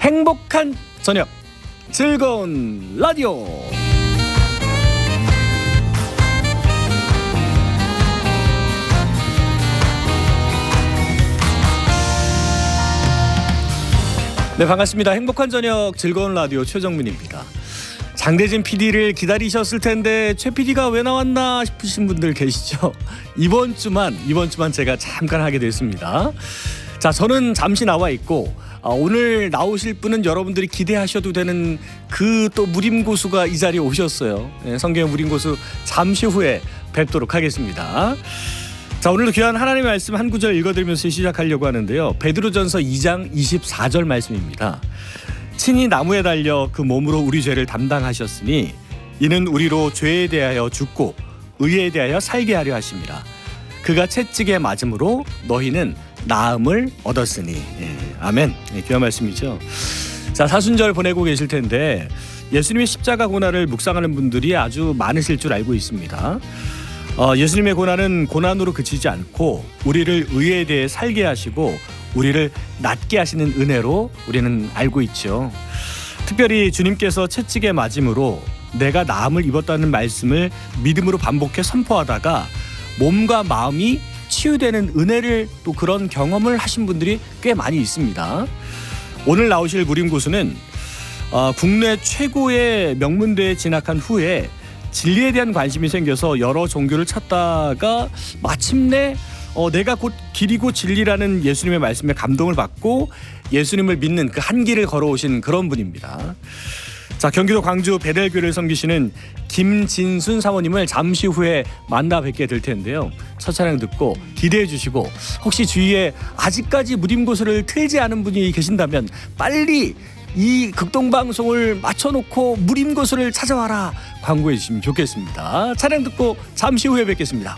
행복한 저녁 즐거운 라디오. 네, 반갑습니다. 행복한 저녁 즐거운 라디오 최정민입니다. 장대진 PD를 기다리셨을 텐데 최 PD가 왜 나왔나 싶으신 분들 계시죠? 이번 주만 제가 잠깐 하게 됐습니다. 자, 저는 잠시 나와 있고 오늘 나오실 분은 여러분들이 기대하셔도 되는 그 또 무림고수가 이 자리에 오셨어요. 네, 성경의 무림고수 잠시 후에 뵙도록 하겠습니다. 자, 오늘도 귀한 하나님의 말씀 한 구절 읽어드리면서 시작하려고 하는데요. 베드로전서 2장 24절 말씀입니다. 친히 나무에 달려 그 몸으로 우리 죄를 담당하셨으니 이는 우리로 죄에 대하여 죽고 의에 대하여 살게 하려 하심이라. 그가 채찍에 맞음으로 너희는 나음을 얻었으니. 아멘. 귀한 말씀이죠. 자, 사순절 보내고 계실 텐데 예수님의 십자가 고난을 묵상하는 분들이 아주 많으실 줄 알고 있습니다. 예수님의 고난은 고난으로 그치지 않고 우리를 의에 대해 살게 하시고 우리를 낫게 하시는 은혜로 우리는 알고 있죠. 특별히 주님께서 채찍에 맞음으로 내가 나음을 입었다는 말씀을 믿음으로 반복해 선포하다가 몸과 마음이 치유되는 은혜를 또 그런 경험을 하신 분들이 꽤 많이 있습니다. 오늘 나오실 무림고수는 국내 최고의 명문대에 진학한 후에 진리에 대한 관심이 생겨서 여러 종교를 찾다가 마침내 내가 곧 길이고 진리라는 예수님의 말씀에 감동을 받고 예수님을 믿는 그 한 길을 걸어오신 그런 분입니다. 자, 경기도 광주 베델교회를 섬기시는 김진순 사모님을 잠시 후에 만나 뵙게 될 텐데요. 첫 차량 듣고 기대해 주시고 혹시 주위에 아직까지 무림고수를 틀지 않은 분이 계신다면 빨리 이 극동방송을 맞춰놓고 무림고수를 찾아와라 광고해 주시면 좋겠습니다. 차량 듣고 잠시 후에 뵙겠습니다.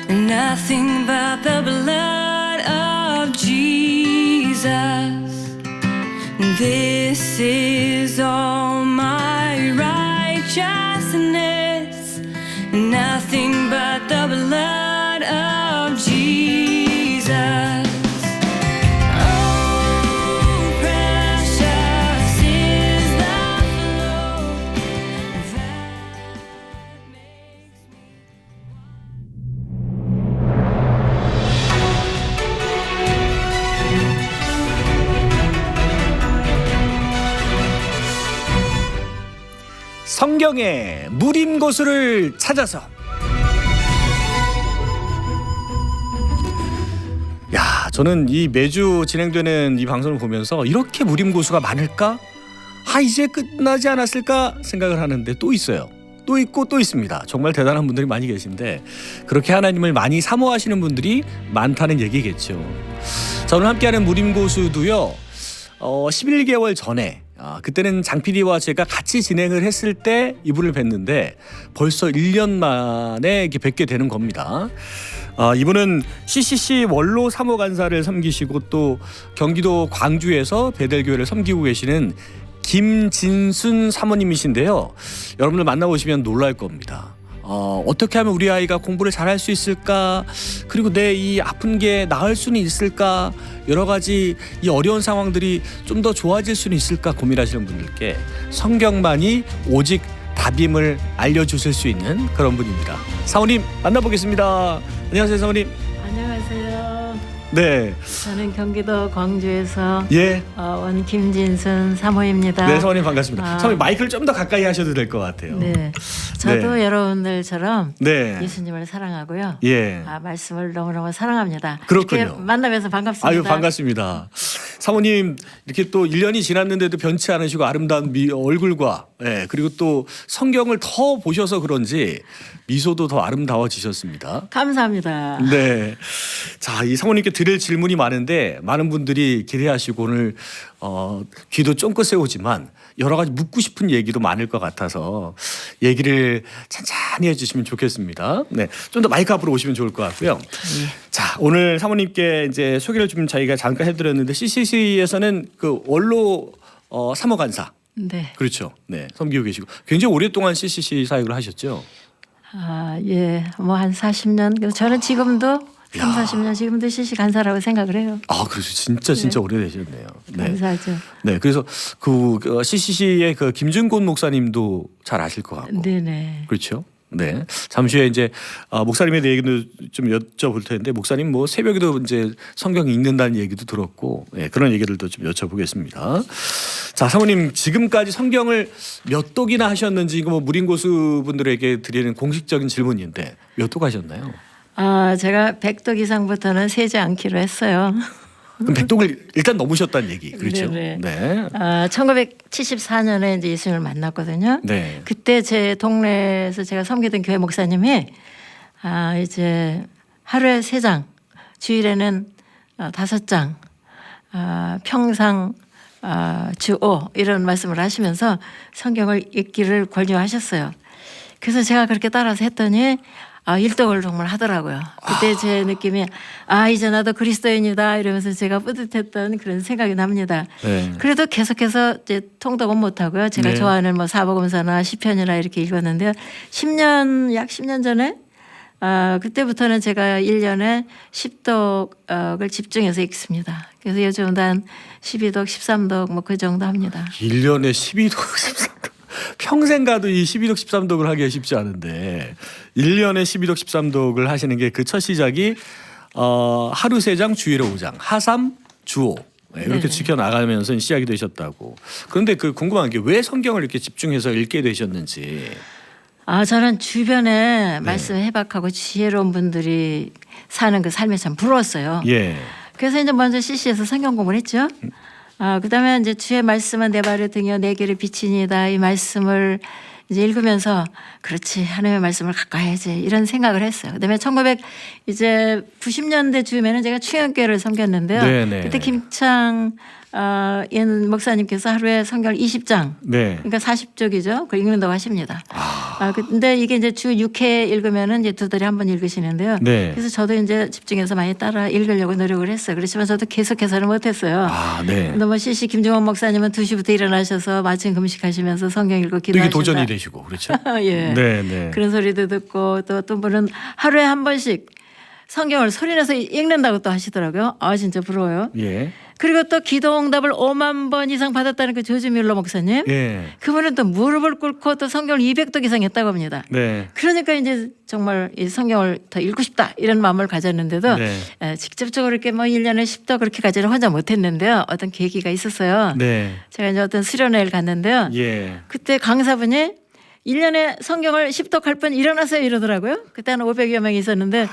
Nothing but the blood of Jesus. This is all my righteousness. 성경의 무림고수를 찾아서. 야, 저는 이 매주 진행되는 이 방송을 보면서 이렇게 무림고수가 많을까? 이제 끝나지 않았을까 생각을 하는데 또 있어요. 또 있고 또 있습니다. 정말 대단한 분들이 많이 계신데 그렇게 하나님을 많이 사모하시는 분들이 많다는 얘기겠죠. 저는 함께하는 무림고수도요. 11개월 전에 그때는 장 PD와 제가 같이 진행을 했을 때 이분을 뵀는데 벌써 1년 만에 이렇게 뵙게 되는 겁니다. 이분은 CCC 원로 사모간사를 섬기시고 또 경기도 광주에서 베델교회를 섬기고 계시는 김진순 사모님이신데요. 여러분들 만나보시면 놀랄 겁니다. 어떻게 하면 우리 아이가 공부를 잘할 수 있을까? 그리고 내 이 아픈 게 나을 수는 있을까? 여러 가지 이 어려운 상황들이 좀 더 좋아질 수는 있을까 고민하시는 분들께 성경만이 오직 답임을 알려주실 수 있는 그런 분입니다. 사모님 만나보겠습니다. 안녕하세요, 사모님. 안녕하세요. 네. 저는 경기도 광주에서 예. 원 김진순 사모입니다. 네, 사모님 반갑습니다. 사모님 마이크를 좀 더 가까이 하셔도 될 것 같아요. 네. 저도 네. 여러분들처럼 네. 예수님을 사랑하고요. 예. 말씀을 너무너무 사랑합니다. 그렇군요. 이렇게 만나면서 반갑습니다. 아유, 반갑습니다. 사모님 이렇게 또 1년이 지났는데도 변치 않으시고 아름다운 얼굴과 그리고 또 성경을 더 보셔서 그런지 미소도 더 아름다워지셨습니다. 감사합니다. 네. 자, 이 사모님께 드릴 질문이 많은데 많은 분들이 기대하시고 오늘 귀도 쫑긋 세우지만 여러 가지 묻고 싶은 얘기도 많을 것 같아서 얘기를 찬찬히 해주시면 좋겠습니다. 네, 좀 더 마이크 앞으로 오시면 좋을 것 같고요. 자, 오늘 사모님께 이제 소개를 좀 저희가 잠깐 해드렸는데 CCC에서는 그 원로 사모간사. 네. 그렇죠. 네, 섬기고 계시고 굉장히 오랫동안 CCC 사역을 하셨죠. 예. 뭐 한 40년. 저는 지금도 3, 야. 40년 지금도 CC 간사라고 생각을 해요. 그래서 진짜 오래되셨네요. 네. 감사하죠. 네, 그래서 그 CCC의 그 김준곤 목사님도 잘 아실 것 같고. 네네. 그렇죠. 네. 잠시 후에 이제 목사님에 대해 얘기도 좀 여쭤볼 텐데 목사님 뭐 새벽에도 이제 성경 읽는다는 얘기도 들었고 그런 얘기들도 좀 여쭤보겠습니다. 자, 사모님 지금까지 성경을 몇 독이나 하셨는지 이거 뭐 무림고수 분들에게 드리는 공식적인 질문인데 몇 독 하셨나요? 제가 100독 이상부터는 세지 않기로 했어요. 그럼 100독을 일단 넘으셨다는 얘기. 그렇죠. 네네. 네. 1974년에 이제 예수님을 만났거든요. 네. 그때 제 동네에서 제가 섬기던 교회 목사님이 이제 하루에 3장, 주일에는 5장, 평상 주 5 이런 말씀을 하시면서 성경을 읽기를 권유하셨어요. 그래서 제가 그렇게 따라서 했더니 일독을 정말 하더라고요. 그때 제 느낌이 이제 나도 그리스도인이다 이러면서 제가 뿌듯했던 그런 생각이 납니다. 네. 그래도 계속해서 이제 통독은 못하고요. 제가 네. 좋아하는 뭐 사복음서나 시편이나 이렇게 읽었는데요. 약 10년 전에 그때부터는 제가 1년에 10독을 집중해서 읽습니다. 그래서 요즘은 한 12독, 13독 뭐 그 정도 합니다. 1년에 12독, 13독. 평생 가도 이 12독, 13독을 하기가 쉽지 않은데 1년에 12독, 13독을 하시는 게 그 첫 시작이 하루 3장, 주일에 5장, 하삼, 주오 이렇게 네네. 지켜나가면서 시작이 되셨다고. 그런데 그 궁금한 게 왜 성경을 이렇게 집중해서 읽게 되셨는지. 저는 주변에 말씀 해박하고 지혜로운 분들이 사는 그 삶에 참 부러웠어요. 예. 그래서 이제 먼저 CC에서 성경 공부를 했죠. 그다음에 이제 주의 말씀은 내 발의 등이요 내 길의 빛이니다 이 말씀을 이제 읽으면서 그렇지 하나님의 말씀을 가까이야지 이런 생각을 했어요. 그다음에 1990년대 즈음에는 제가 충현교회를 섬겼는데요. 네네. 그때 김창 목사님께서 하루에 성경을 20장, 네. 그러니까 40쪽이죠. 그걸 읽는다고 하십니다. 근데 이게 이제 주 6회 읽으면은 이제 2달에 한 번 읽으시는데요. 네. 그래서 저도 이제 집중해서 많이 따라 읽으려고 노력을 했어요. 그렇지만 저도 계속해서는 못했어요. 네. 근데 뭐 CC 김종원 목사님은 2시부터 일어나셔서 마침 금식하시면서 성경 읽고 또 이게 기도하신다. 도전이 되시고 그렇죠. 예. 네. 그런 소리도 듣고 또 어떤 분은 하루에 한 번씩 성경을 소리내서 읽는다고 또 하시더라고요. 진짜 부러워요. 예. 그리고 또 기도응답을 5만 번 이상 받았다는 그 조지 뮬러 목사님. 예. 그분은 또 무릎을 꿇고 또 성경을 200독 이상 했다고 합니다. 네. 그러니까 이제 정말 이 성경을 더 읽고 싶다 이런 마음을 가졌는데도 네. 직접적으로 이렇게 뭐 1년에 10독 그렇게까지는 혼자 못했는데요. 어떤 계기가 있었어요. 네. 제가 이제 어떤 수련회를 갔는데요. 예. 그때 강사분이 1년에 성경을 10독할 분 일어나세요 이러더라고요. 그때는 500여 명이 있었는데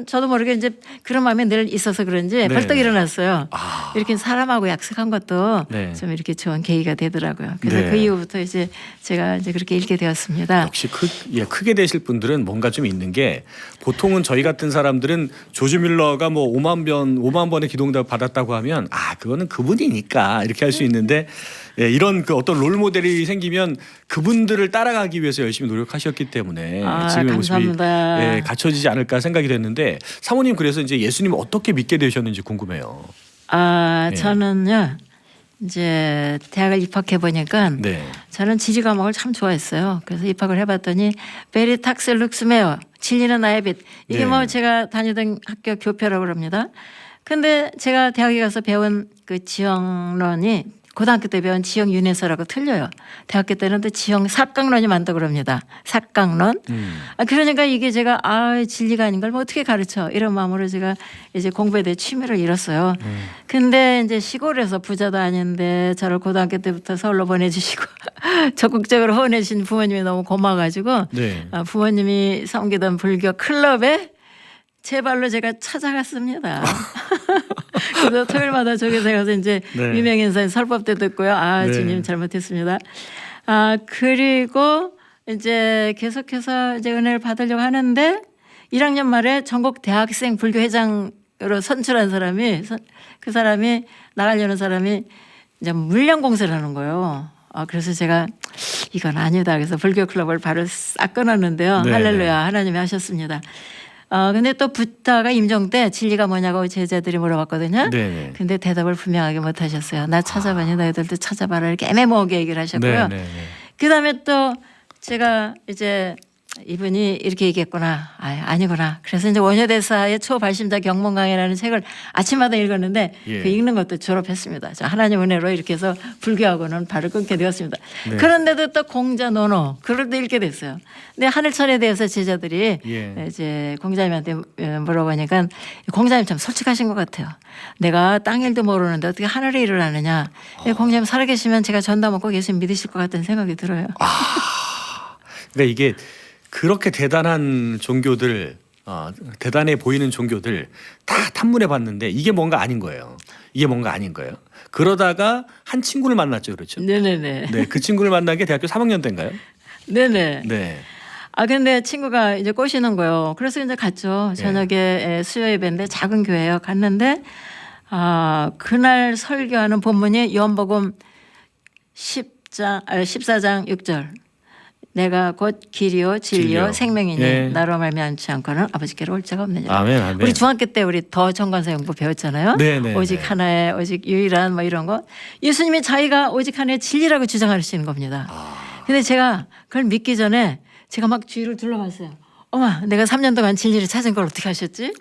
저도 모르게 이제 그런 마음이 늘 있어서 그런지 네. 벌떡 일어났어요. 아. 이렇게 사람하고 약속한 것도 네. 좀 이렇게 좋은 계기가 되더라고요. 그래서 네. 그 이후부터 이제 제가 이제 그렇게 읽게 되었습니다. 역시 크게 되실 분들은 뭔가 좀 있는 게 보통은 저희 같은 사람들은 조지 뮬러가 뭐 5만 번의 기도응답 받았다고 하면 그거는 그분이니까 이렇게 할 수 있는데 이런 그 어떤 롤 모델이 생기면 그분들을 따라가기 위해서 열심히 노력하셨기 때문에 지금의 모습이 감사합니다. 갖춰지지 않을까 생각이 됐는데 사모님 그래서 이제 예수님 어떻게 믿게 되셨는지 궁금해요. 네. 저는요 이제 대학을 입학해 보니까 네. 저는 지리 과목을 참 좋아했어요. 그래서 입학을 해봤더니 베리탁스 룩스메어 진리는 나의 빛 이게 네. 뭐 제가 다니던 학교 교표라고 합니다. 근데 제가 대학에 가서 배운 그 지형론이 고등학교 때 배운 지형 윤회서라고 틀려요. 대학교 때는 또 지형 삭강론이 많다고 그럽니다. 삭강론. 그러니까 이게 제가 진리가 아닌 걸 뭐 어떻게 가르쳐 이런 마음으로 제가 이제 공부에 대해 취미를 잃었어요. 근데 이제 시골에서 부자도 아닌데 저를 고등학교 때부터 서울로 보내주시고 적극적으로 후원해주신 부모님이 너무 고마워가지고 네. 부모님이 섬기던 불교 클럽에 제 발로 제가 찾아갔습니다. 그래서 토요일마다 저기서 가서 이제 네. 유명 인사의 설법도 듣고요. 네. 주님 잘못했습니다. 그리고 이제 계속해서 이제 은혜를 받으려고 하는데 1학년 말에 전국 대학생 불교 회장으로 선출한 사람이 그 사람이 나가려는 사람이 이제 물량 공세를 하는 거예요. 그래서 제가 이건 아니다. 그래서 불교 클럽을 바로 싹 끊었는데요. 네, 할렐루야 하나님이 하셨습니다. 근데 또 부다가 임종 때 진리가 뭐냐고 제자들이 물어봤거든요. 네. 근데 대답을 분명하게 못 하셨어요. 나 찾아봐니 너희들도 찾아봐라 이렇게 애매모호하게 얘기를 하셨고요. 네. 그다음에 또 제가 이제 이분이 이렇게 얘기했구나. 아니구나. 그래서 이제 원효대사의 초발심자 경문강이라는 책을 아침마다 읽었는데 예. 그 읽는 것도 졸업했습니다. 하나님 은혜로 이렇게 해서 불교하고는 발을 끊게 되었습니다. 네. 그런데도 또 공자 논어 글을 또 읽게 됐어요. 근데 하늘천에 대해서 제자들이 예. 이제 공자님한테 물어보니까 공자님 참 솔직하신 것 같아요. 내가 땅 일도 모르는데 어떻게 하늘의 일을 아느냐. 공자님 살아계시면 제가 전담 먹고 예수님 믿으실 것 같다는 생각이 들어요. 그러니까 이게 그렇게 대단한 종교들, 대단해 보이는 종교들 다 탐문해 봤는데 이게 뭔가 아닌 거예요. 그러다가 한 친구를 만났죠, 그렇죠? 네네네. 네, 그 친구를 만난 게 대학교 3학년 때인가요? 네네. 네. 근데 친구가 이제 꼬시는 거예요. 그래서 이제 갔죠. 저녁에 수요 예배인데 작은 교회예요. 갔는데 그날 설교하는 본문이 요한복음 14장 6절. 내가 곧 길이요 진리요 생명이니 예. 나로 말미암지 않고는 아버지께로 올 자가 없느니라. 아멘. 우리 중학교 때 우리 더 정관사용부 배웠잖아요. 네. 오직 하나의 오직 유일한 뭐 이런 거. 예수님이 자기가 오직 하나의 진리라고 주장하시는 겁니다. 근데 제가 그걸 믿기 전에 제가 막 주위를 둘러봤어요. 어머, 내가 3년 동안 진리를 찾은 걸 어떻게 하셨지?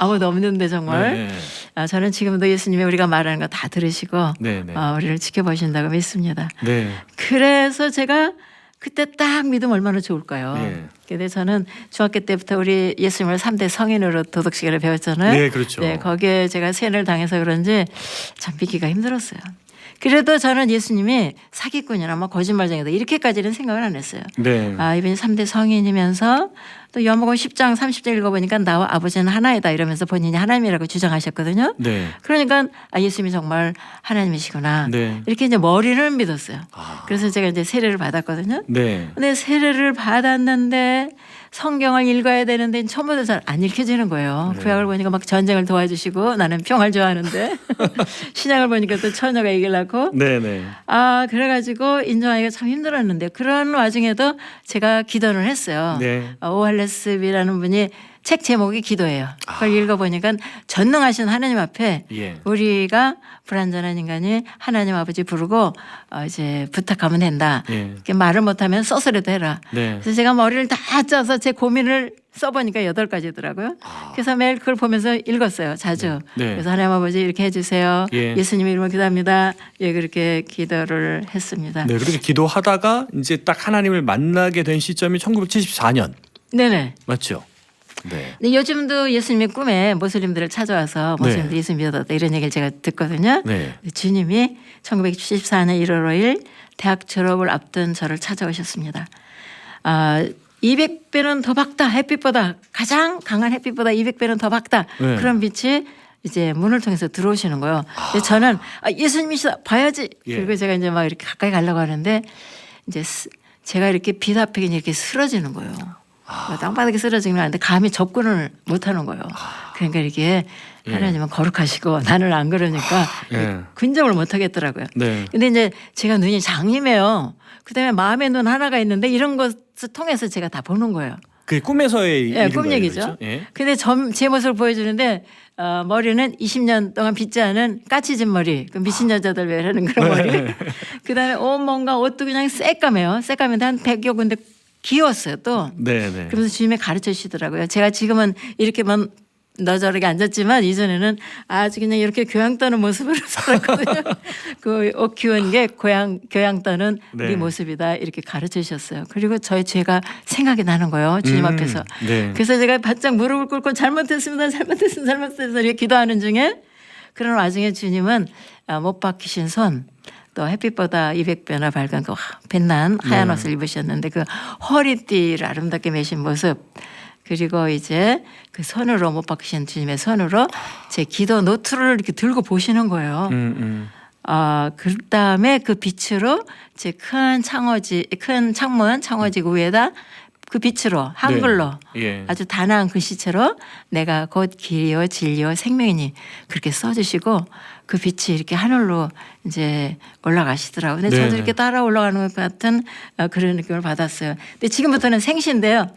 아무도 없는데 정말. 네. 저는 지금도 예수님이 우리가 말하는 거 다 들으시고 네. 우리를 지켜보신다고 믿습니다. 네. 그래서 제가 그때 딱 믿으면 얼마나 좋을까요? 네. 근데 저는 중학교 때부터 우리 예수님을 3대 성인으로 도덕시계를 배웠잖아요. 네, 그렇죠. 거기에 제가 세뇌를 당해서 그런지 참 믿기가 힘들었어요. 그래도 저는 예수님이 사기꾼이나 뭐 거짓말쟁이다 이렇게까지는 생각을 안 했어요. 네. 이분이 3대 성인이면서 또 요한복음 10장 30절 읽어보니까 나와 아버지는 하나이다 이러면서 본인이 하나님이라고 주장하셨거든요. 네. 그러니까 예수님이 정말 하나님이시구나. 네. 이렇게 이제 머리를 믿었어요. 그래서 제가 이제 세례를 받았거든요. 네. 근데 세례를 받았는데 성경을 읽어야 되는데 처음부터 잘 안 읽혀지는 거예요. 구약을 보니까 막 전쟁을 도와주시고 나는 평화를 좋아하는데 신약을 보니까 또 처녀가 이기려고. 네. 그래가지고 인정하기가 참 힘들었는데 그런 와중에도 제가 기도를 했어요. 네. 오할레스비라는 분이 책 제목이 기도예요. 그걸 읽어보니까 전능하신 하나님 앞에 예. 우리가 불완전한 인간이 하나님 아버지 부르고 이제 부탁하면 된다. 예. 이렇게 말을 못하면 써서라도 해라. 네. 그래서 제가 머리를 다 짜서 제 고민을 써보니까 8가지더라고요. 그래서 매일 그걸 보면서 읽었어요. 자주. 네. 그래서 하나님 아버지 이렇게 해주세요. 예. 예수님 이름으로 기도합니다. 그렇게 기도를 했습니다. 네, 그렇게 기도하다가 이제 딱 하나님을 만나게 된 시점이 1974년 네네. 맞죠? 네. 근데 요즘도 예수님의 꿈에 모슬림들을 찾아와서 모슬림들 네. 예수 믿었다 이런 얘기를 제가 듣거든요. 네. 주님이 1974년 1월 5일 대학 졸업을 앞둔 저를 찾아오셨습니다. 200배는 더 밝다. 햇빛보다 가장 강한 햇빛보다 200배는 더 밝다. 네. 그런 빛이 이제 문을 통해서 들어오시는 거예요. 근데 저는 예수님이시다 봐야지. 예. 그리고 제가 이제 막 이렇게 가까이 가려고 하는데 이제 제가 이렇게 빛 앞에 이렇게 쓰러지는 거예요. 땅바닥에 쓰러지는 거 아닌데 감히 접근을 못 하는 거예요. 그러니까 이게 예. 하나님은 거룩하시고 나는 안 그러니까 예. 근접을 못 하겠더라고요. 네. 근데 이제 제가 눈이 장님해요. 그다음에 마음의 눈 하나가 있는데 이런 것을 통해서 제가 다 보는 거예요. 그게 꿈에서의 예, 일인 꿈 거예요, 얘기죠. 그렇죠? 예. 근데 제 모습을 보여주는데 머리는 20년 동안 빗지 않은 까치진 머리, 그 미친 여자들 왜 이러는 그런 머리. 그다음에 뭔가 옷도 그냥 새까매요. 새까매인데 한 100여 군데 기웠어요 또. 네, 네. 그러면서 주님이 가르쳐 주시더라고요. 제가 지금은 이렇게만 너저렇게 앉았지만 이전에는 아주 그냥 이렇게 교양 떠는 모습으로 살았거든요. 그 옷 키운 게 교양 떠는 네. 우리 모습이다 이렇게 가르쳐 주셨어요. 그리고 저의 죄가 생각이 나는 거예요. 주님 앞에서. 네. 그래서 제가 바짝 무릎을 꿇고 잘못했습니다. 이렇게 기도하는 중에 그런 와중에 주님은 못 박히신 손 또 햇빛보다 200배나 밝은 그 빛난 하얀 옷을 입으셨는데 그 허리띠를 아름답게 매신 모습 그리고 이제 그 손으로 못 박히신 주님의 손으로 제 기도 노트를 이렇게 들고 보시는 거예요. 그 다음에 그 빛으로 제 큰 창문 창호지 위에다 그 빛으로 한글로 네. 예. 아주 단아한 글씨체로 내가 곧 길이요 진리요 생명이니 그렇게 써주시고 그 빛이 이렇게 하늘로 이제 올라가시더라고요. 근데 저도 네네. 이렇게 따라 올라가는 것 같은 그런 느낌을 받았어요. 근데 지금부터는 생시인데요.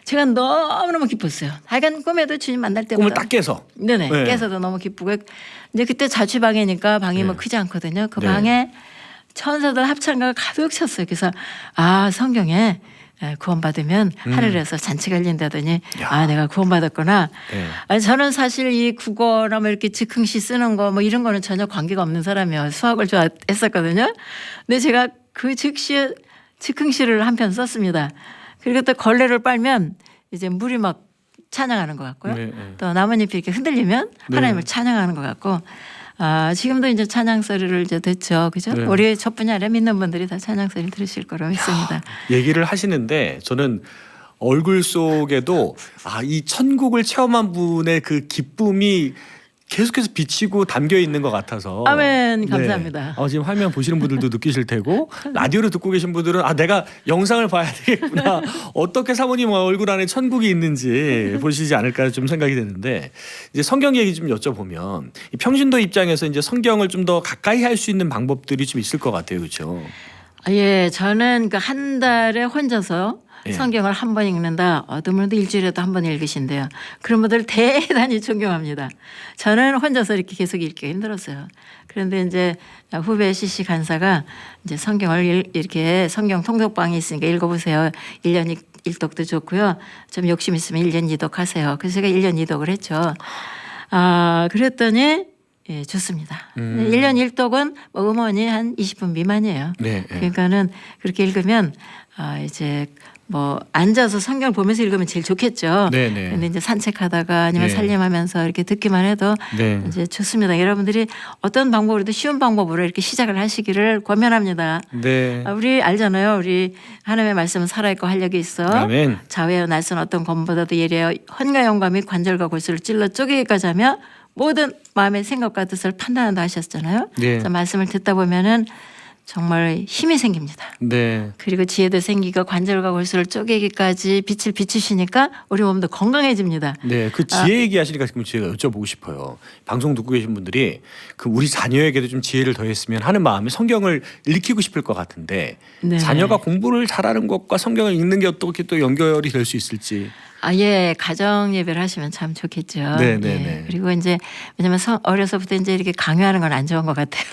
제가 너무너무 기뻤어요. 하여간 꿈에도 주님 만날 때마다. 꿈을 딱 깨서. 네네. 네. 깨서도 너무 기쁘고. 이제 그때 자취방이니까 방이 뭐 네. 크지 않거든요. 그 네. 방에 천사들 합창가가 가득 찼어요. 그래서 성경에 구원받으면 하늘에서 잔치가 열린다더니 내가 구원받았구나. 네. 아니, 저는 사실 이 국어나 뭐 이렇게 즉흥시 쓰는 거 뭐 이런 거는 전혀 관계가 없는 사람이에요. 수학을 좋아했었거든요. 근데 제가 그 즉흥시를 한 편 썼습니다. 그리고 또 걸레를 빨면 이제 물이 막 찬양하는 것 같고요. 네, 네. 또 나뭇잎이 이렇게 흔들리면 네. 하나님을 찬양하는 것 같고 지금도 이제 찬양 소리를 이제 듣죠. 그죠? 네. 우리 저뿐이 아니라 믿는 분들이 다 찬양 소리 들으실 거로 믿습니다. 얘기를 하시는데 저는 얼굴 속에도 이 천국을 체험한 분의 그 기쁨이 계속해서 비치고 담겨 있는 것 같아서. 아멘. 감사합니다. 네. 지금 화면 보시는 분들도 느끼실 테고 라디오로 듣고 계신 분들은 내가 영상을 봐야 되겠구나. 어떻게 사모님 얼굴 안에 천국이 있는지 보시지 않을까 좀 생각이 되는데 이제 성경 얘기 좀 여쭤보면 이 평신도 입장에서 이제 성경을 좀 더 가까이 할 수 있는 방법들이 좀 있을 것 같아요, 그렇죠? 예, 저는 그 한 달에 혼자서 예. 성경을 한 번 읽는다. 어떤 분도 일주일에도 한 번 읽으신대요. 그런 분들 대단히 존경합니다. 저는 혼자서 이렇게 계속 읽기 힘들었어요. 그런데 이제 후배 CC 간사가 이제 성경을 이렇게 성경 통독방이 있으니까 읽어보세요. 1년 일독도 좋고요. 좀 욕심 있으면 1년 이독하세요. 그래서 제가 1년 이독을 했죠. 그랬더니 예, 좋습니다. 1년 일독은 뭐 음원이 한 20분 미만이에요. 네. 네. 그러니까는 그렇게 읽으면 이제 뭐 앉아서 성경을 보면서 읽으면 제일 좋겠죠. 네네. 근데 이제 산책하다가 아니면 네. 살림하면서 이렇게 듣기만 해도 네. 이제 좋습니다. 여러분들이 어떤 방법으로도 쉬운 방법으로 이렇게 시작을 하시기를 권면합니다. 네. 우리 알잖아요. 우리 하나님의 말씀은 살아있고 활력이 있어. 아멘. 좌우의 날선 어떤 검보다도 예리하여 헌과 영과 및 관절과 골수를 찔러 쪼개기까지 하며 모든 마음의 생각과 뜻을 판단한다 하셨잖아요. 네. 그래서 말씀을 듣다 보면은 정말 힘이 생깁니다. 네. 그리고 지혜도 생기고 관절과 골수를 쪼개기까지 빛을 비추시니까 우리 몸도 건강해집니다. 네, 그 지혜 얘기하시니까 지금 제가 여쭤보고 싶어요. 방송 듣고 계신 분들이 그 우리 자녀에게도 좀 지혜를 더했으면 하는 마음에 성경을 읽히고 싶을 것 같은데 네. 자녀가 공부를 잘하는 것과 성경을 읽는 게 어떻게 또 연결이 될 수 있을지. 예, 가정 예배를 하시면 참 좋겠죠. 네, 네, 네. 예, 그리고 이제 왜냐면 어려서부터 이제 이렇게 강요하는 건 안 좋은 것 같아요.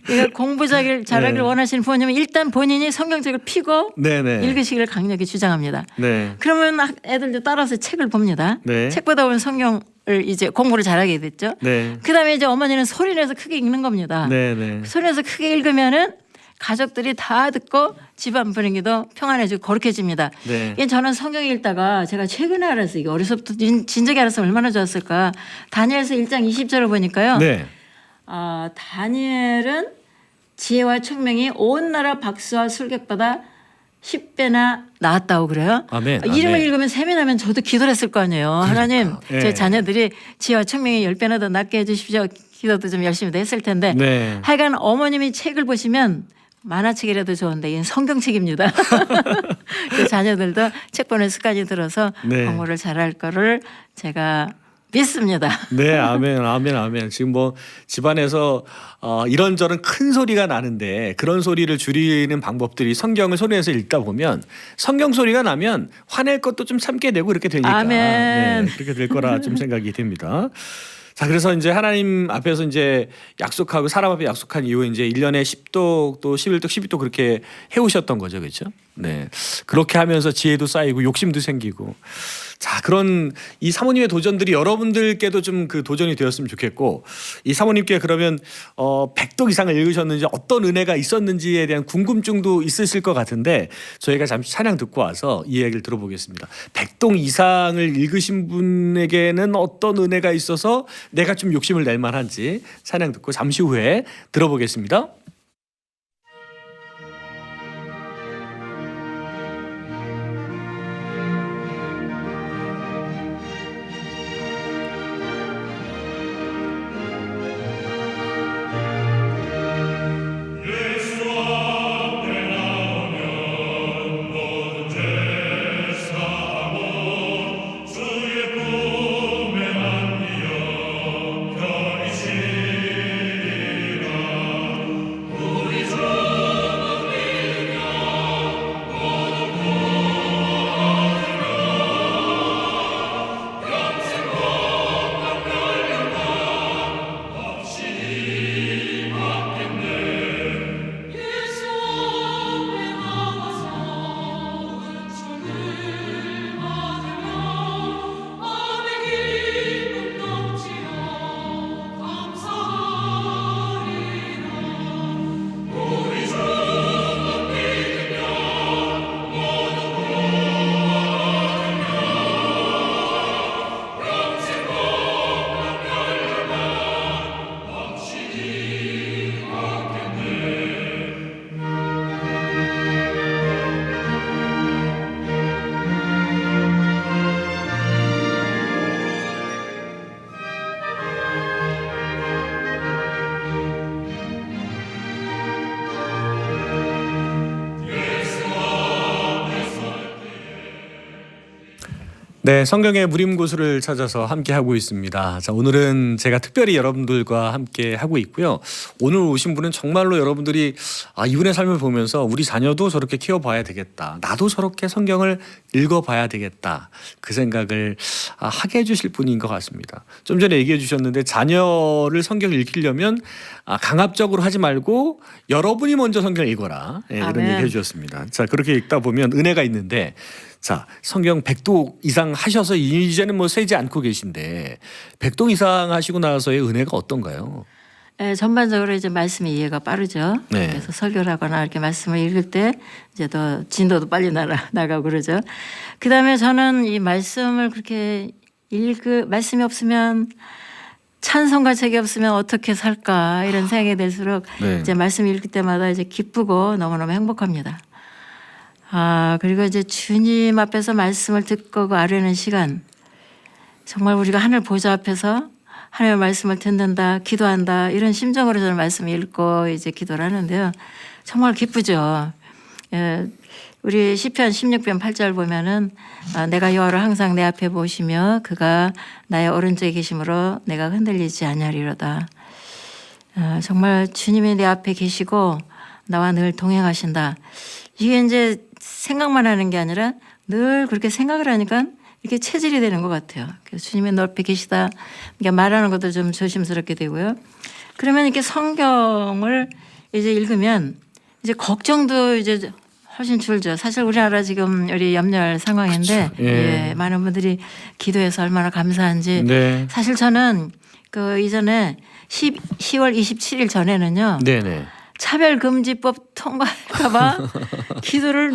그러니까 공부 잘하기를 네. 원하시는 부모님은 일단 본인이 성경책을 피고 네, 네. 읽으시기를 강력히 주장합니다. 네. 그러면 애들도 따라서 책을 봅니다. 네. 책 보다 보면 성경을 이제 공부를 잘하게 됐죠. 네. 그다음에 이제 어머니는 소리내서 크게 읽는 겁니다. 네, 네. 소리내서 크게 읽으면은 가족들이 다 듣고 집안 분위기도 평안해지고 거룩해집니다. 네. 이게 저는 성경 읽다가 제가 최근에 알았어요. 이게 어려서부터 진작에 알았으면 얼마나 좋았을까. 다니엘서 1장 20절을 보니까요. 네. 다니엘은 지혜와 총명이 온 나라 박수와 술객보다 10배나 나았다고 그래요. 아멘. 이름을 아멘. 읽으면 세미나면 저도 기도를 했을 거 아니에요. 하나님 예. 제 자녀들이 지혜와 총명이 10배나 더 낫게 해주십시오. 기도도 좀 열심히 했을 텐데 네. 하여간 어머님이 책을 보시면 만화책이라도 좋은데 이건 성경책입니다. 그 자녀들도 책 보는 습관이 들어서 네. 공부를 잘할 거를 제가 믿습니다. 네, 아멘, 아멘, 아멘. 지금 뭐 집안에서 이런저런 큰 소리가 나는데 그런 소리를 줄이는 방법들이 성경을 소리내서 읽다 보면 성경 소리가 나면 화낼 것도 좀 참게 되고 이렇게 되니까 아멘. 네, 그렇게 될 거라 좀 생각이 됩니다. 자, 그래서 이제 하나님 앞에서 이제 약속하고 사람 앞에 약속한 이후에 이제 1년에 10도 또 11도 12도 그렇게 해오셨던 거죠. 그렇죠? 네. 그렇게 하면서 지혜도 쌓이고 욕심도 생기고 자, 그런 이 사모님의 도전들이 여러분들께도 좀 그 도전이 되었으면 좋겠고 이 사모님께 그러면 100독 이상을 읽으셨는지 어떤 은혜가 있었는지에 대한 궁금증도 있으실 것 같은데 저희가 잠시 찬양 듣고 와서 이 얘기를 들어보겠습니다. 100독 이상을 읽으신 분에게는 어떤 은혜가 있어서 내가 좀 욕심을 낼 만한지 찬양 듣고 잠시 후에 들어보겠습니다. 네, 성경의 무림고수를 찾아서 함께 하고 있습니다. 자, 오늘은 제가 특별히 여러분들과 함께 하고 있고요. 오늘 오신 분은 정말로 여러분들이 이분의 삶을 보면서 우리 자녀도 저렇게 키워봐야 되겠다. 나도 저렇게 성경을 읽어봐야 되겠다. 그 생각을 하게 해주실 분인 것 같습니다. 좀 전에 얘기해 주셨는데 자녀를 성경을 읽히려면 강압적으로 하지 말고 여러분이 먼저 성경을 읽어라. 네, 이런 아멘. 얘기 해주셨습니다. 자, 그렇게 읽다 보면 은혜가 있는데 자, 성경 100독 이상 하셔서 이제는 뭐 세지 않고 계신데 100독 이상 하시고 나서의 은혜가 어떤가요? 네, 전반적으로 이제 말씀이 이해가 빠르죠. 네. 그래서 설교를 하거나 이렇게 말씀을 읽을 때 이제 더 진도도 빨리 나가고 그러죠. 그다음에 저는 이 말씀을 그렇게 말씀이 없으면 찬송가 책이 없으면 어떻게 살까 이런 생각이 들수록 네. 이제 말씀 읽을 때마다 이제 기쁘고 너무너무 행복합니다. 그리고 이제 주님 앞에서 말씀을 듣고 아뢰는 시간 정말 우리가 하늘 보좌 앞에서 하나님의 말씀을 듣는다, 기도한다 이런 심정으로 저는 말씀을 읽고 이제 기도를 하는데요. 정말 기쁘죠. 우리 시편 16편 8절 보면은 내가 여호와를 항상 내 앞에 보시며 그가 나의 오른쪽에 계심으로 내가 흔들리지 아니하리로다. 정말 주님이 내 앞에 계시고 나와 늘 동행하신다. 이게 이제 생각만 하는 게 아니라 늘 그렇게 생각을 하니까 이렇게 체질이 되는 것 같아요. 그래서 주님이 내 앞에 계시다. 그러니까 말하는 것도 좀 조심스럽게 되고요. 그러면 이렇게 성경을 이제 읽으면 이제 걱정도 이제 훨씬 줄죠. 사실 우리나라 지금 우리 염려할 상황인데 그렇죠. 예. 많은 분들이 기도해서 얼마나 감사한지. 네. 사실 저는 그 이전에 10월 27일 전에는요. 네네. 차별금지법 통과할까봐 기도를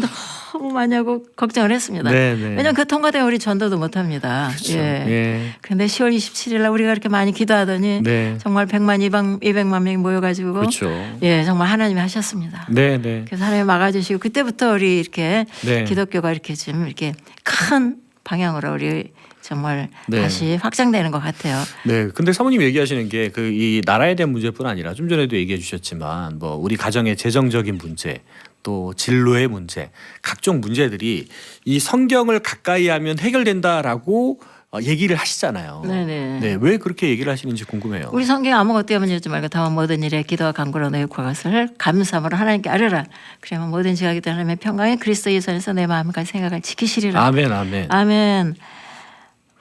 너무 많이 하고 걱정을 했습니다. 네, 네. 왜냐하면 그 통과되면 우리 전도도 못합니다. 그렇죠. 예. 예. 근데 10월 27일 날 우리가 그렇게 많이 기도하더니 네. 정말 200만 명이 모여가지고 그렇죠. 예, 정말 하나님이 하셨습니다. 네, 네. 그래서 하나님 막아주시고 그때부터 우리 이렇게 네. 기독교가 이렇게 좀 이렇게 큰 방향으로 우리 정말 네. 다시 확장되는 것 같아요. 네, 근데 사모님 얘기하시는 게 그 이 나라에 대한 문제뿐 아니라 좀 전에도 얘기해 주셨지만 뭐 우리 가정의 재정적인 문제 또 진로의 문제 각종 문제들이 이 성경을 가까이 하면 해결된다라고 얘기를 하시잖아요. 네네. 네, 왜 그렇게 얘기를 하시는지 궁금해요. 우리 성경 아무것도 염려하지 말고 다만 모든 일에 기도와 간구로 너희 것을 감사함으로 하나님께 아뢰라. 그러면 모든 지각이 하나님의 평강에 그리스도 예수 안에서 내 마음과 생각을 지키시리라. 아멘, 아멘. 아멘.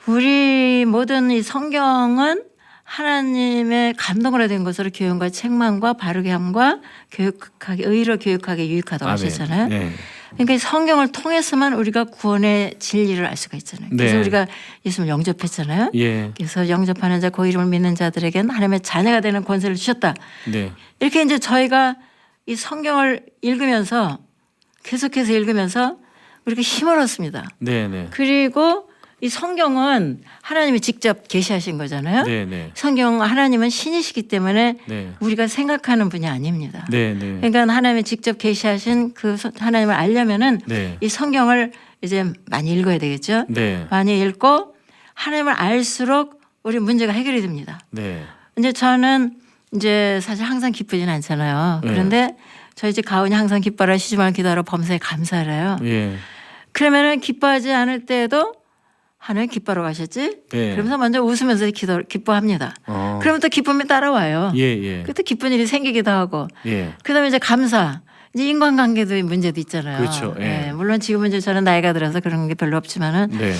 우리 모든 이 성경은 하나님의 감동으로 된 것으로 교훈과 책망과 바르게 함과 교육하게 의로 교육하게 유익하다고 아멘. 하셨잖아요. 네. 그러니까 이 성경을 통해서만 우리가 구원의 진리를 알 수가 있잖아요. 그래서 네. 우리가 예수를 영접했잖아요. 예. 그래서 영접하는 자, 그 이름을 믿는 자들에게는 하나님의 자녀가 되는 권세를 주셨다. 네. 이렇게 이제 저희가 이 성경을 읽으면서 계속해서 읽으면서 우리가 힘을 얻습니다. 네, 네. 그리고 이 성경은 하나님이 직접 계시하신 거잖아요. 네, 네. 성경 하나님은 신이시기 때문에 네. 우리가 생각하는 분이 아닙니다. 네, 네. 그러니까 하나님이 직접 계시하신 그 하나님을 알려면은 네. 이 성경을 이제 많이 읽어야 되겠죠. 네. 많이 읽고 하나님을 알수록 우리 문제가 해결이 됩니다. 네. 이제 저는 이제 사실 항상 기쁘진 않잖아요. 네. 그런데 저희 집 가은이 항상 기뻐라 시집을 기도하러 범사에 감사를 해요. 예. 그러면은 기뻐하지 않을 때에도 하나님 기뻐하러 가셨지? 네. 그러면서 먼저 웃으면서 기뻐합니다. 그러면 또 기쁨이 따라와요. 예, 예. 그때 기쁜 일이 생기기도 하고. 예. 그다음에 이제 감사. 이제 인간관계도 문제도 있잖아요. 그렇죠. 예. 예, 물론 지금은 이제 저는 나이가 들어서 그런 게 별로 없지만은 네.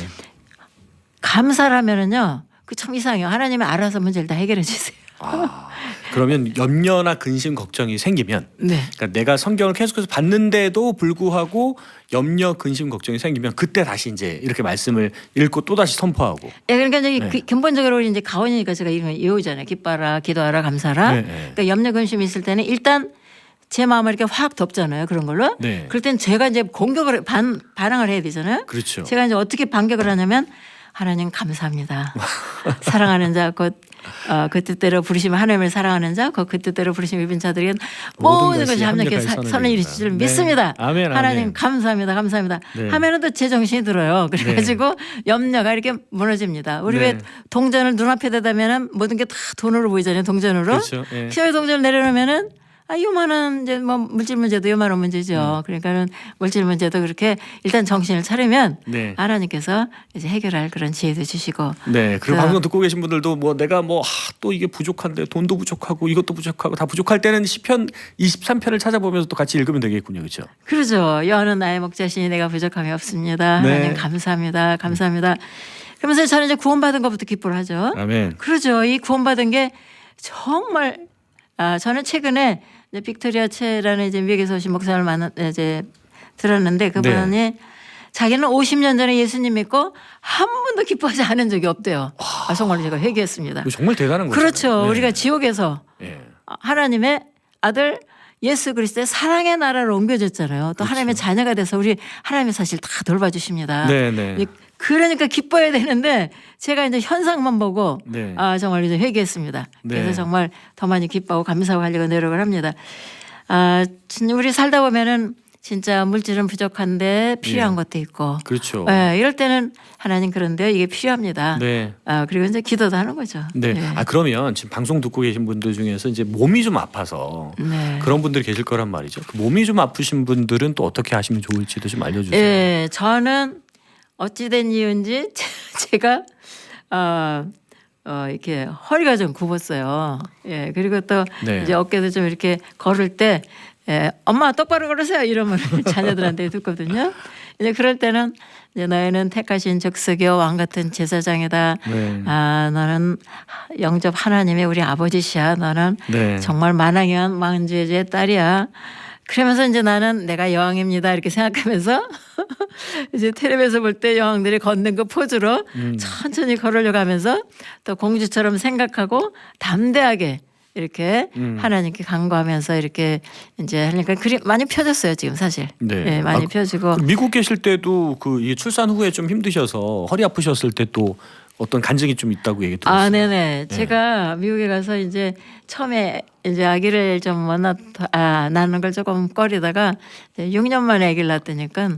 감사라면은요. 그 참 이상해요. 하나님이 알아서 문제를 다 해결해 주세요. 아, 그러면 염려나 근심 걱정이 생기면 네. 그러니까 내가 성경을 계속해서 봤는데도 불구하고 염려 근심 걱정이 생기면 그때 다시 이제 이렇게 말씀을 읽고 또 다시 선포하고 예, 그러니까 이제 네. 근본적으로 이제 가원이니까 제가 이런 외우잖아요. 기뻐하라, 기도하라, 감사라. 네, 네. 그러니까 염려 근심이 있을 때는 일단 제 마음을 이렇게 확 덮잖아요. 그런 걸로. 네. 그럴 땐 제가 이제 공격을 반항을 해야 되잖아요. 그렇죠. 제가 이제 어떻게 반격을 하냐면 하나님 감사합니다. 사랑하는 자 곧 그 뜻대로 부르시면 하나님을 사랑하는 자 그 뜻대로 부르시면 입은 자들에겐 모든 것이 함께 선을 이루실 줄 네. 믿습니다. 아멘, 하나님 아멘. 감사합니다. 감사합니다. 네. 하면은 또 제 정신이 들어요. 그래가지고 염려가 이렇게 무너집니다. 우리 네. 왜 동전을 눈앞에 대다면은 모든 게 다 돈으로 보이잖아요. 동전으로. 그렇죠. 예. 시험의 동전을 내려놓으면은 요만한 이제 뭐 물질 문제도 요만한 문제죠. 그러니까는 물질 문제도 그렇게 일단 정신을 차리면 네. 하나님께서 이제 해결할 그런 지혜도 주시고. 네. 그리고 그- 방송 듣고 계신 분들도 뭐 내가 뭐 또 이게 부족한데 돈도 부족하고 이것도 부족하고 다 부족할 때는 시편 23편을 찾아보면서 또 같이 읽으면 되겠군요. 그렇죠? 그러죠. 여호와는 나의 목자시니 내가 부족함이 없습니다. 네. 하나님 감사합니다. 감사합니다. 그러면서 저는 이제 구원받은 것부터 기뻐를 하죠. 아멘. 그러죠. 이 구원받은 게 정말 저는 최근에 이제 빅토리아 채라는 이제 미국에서 오신 목사를 이제 들었는데 그분이 네. 자기는 50년 전에 예수님 믿고 한 번도 기뻐하지 않은 적이 없대요. 정말 제가 회개했습니다. 이거 정말 대단한 거죠. 그렇죠. 우리가 지옥에서 예. 하나님의 아들 예수 그리스도의 사랑의 나라로 옮겨졌잖아요. 또 하나님의 자녀가 돼서 우리 하나님의 사실 다 돌봐주십니다. 네, 네. 그러니까 기뻐야 되는데 제가 이제 현상만 보고 네. 정말 이제 회개했습니다. 그래서 네. 정말 더 많이 기뻐하고 감사하고 하려고 노력을 합니다. 진짜 우리 살다 보면은 진짜 물질은 부족한데 필요한 예. 것도 있고. 그렇죠. 이럴 때는 하나님 그런데요 이게 필요합니다. 네. 그리고 이제 기도도 하는 거죠. 네. 예. 그러면 지금 방송 듣고 계신 분들 중에서 이제 몸이 좀 아파서 네. 그런 분들이 계실 거란 말이죠. 그 몸이 좀 아프신 분들은 또 어떻게 하시면 좋을지도 좀 알려주세요. 예, 저는 어찌된 이유인지 제가 이렇게 허리가 좀 굽었어요. 예, 그리고 또 네. 이제 어깨도 좀 이렇게 걸을 때 엄마 똑바로 걸으세요 이러면 자녀들한테 듣거든요. 이제 그럴 때는 이제 너희는 택하신 적석이요 왕 같은 제사장이다. 네. 너는 영접 하나님의 우리 아버지시야. 너는 네. 정말 만왕의 왕제의 딸이야. 그러면서 이제 나는 내가 여왕입니다 이렇게 생각하면서 이제 텔레비에서 볼 때 여왕들이 걷는 그 포즈로 천천히 걸으려고 하면서 또 공주처럼 생각하고 담대하게 이렇게 하나님께 간구하면서 이렇게 이제 하니까 그리 많이 펴졌어요 지금 사실. 네. 예, 많이 펴지고. 미국 계실 때도 그 이 출산 후에 좀 힘드셔서 허리 아프셨을 때 또 어떤 간증이 좀 있다고 얘기 들었어요. 아, 네네. 제가 미국에 가서 이제 처음에 이제 아기를 좀 낳는 걸 조금 꺼리다가 이제 6년 만에 아기를 낳았다니까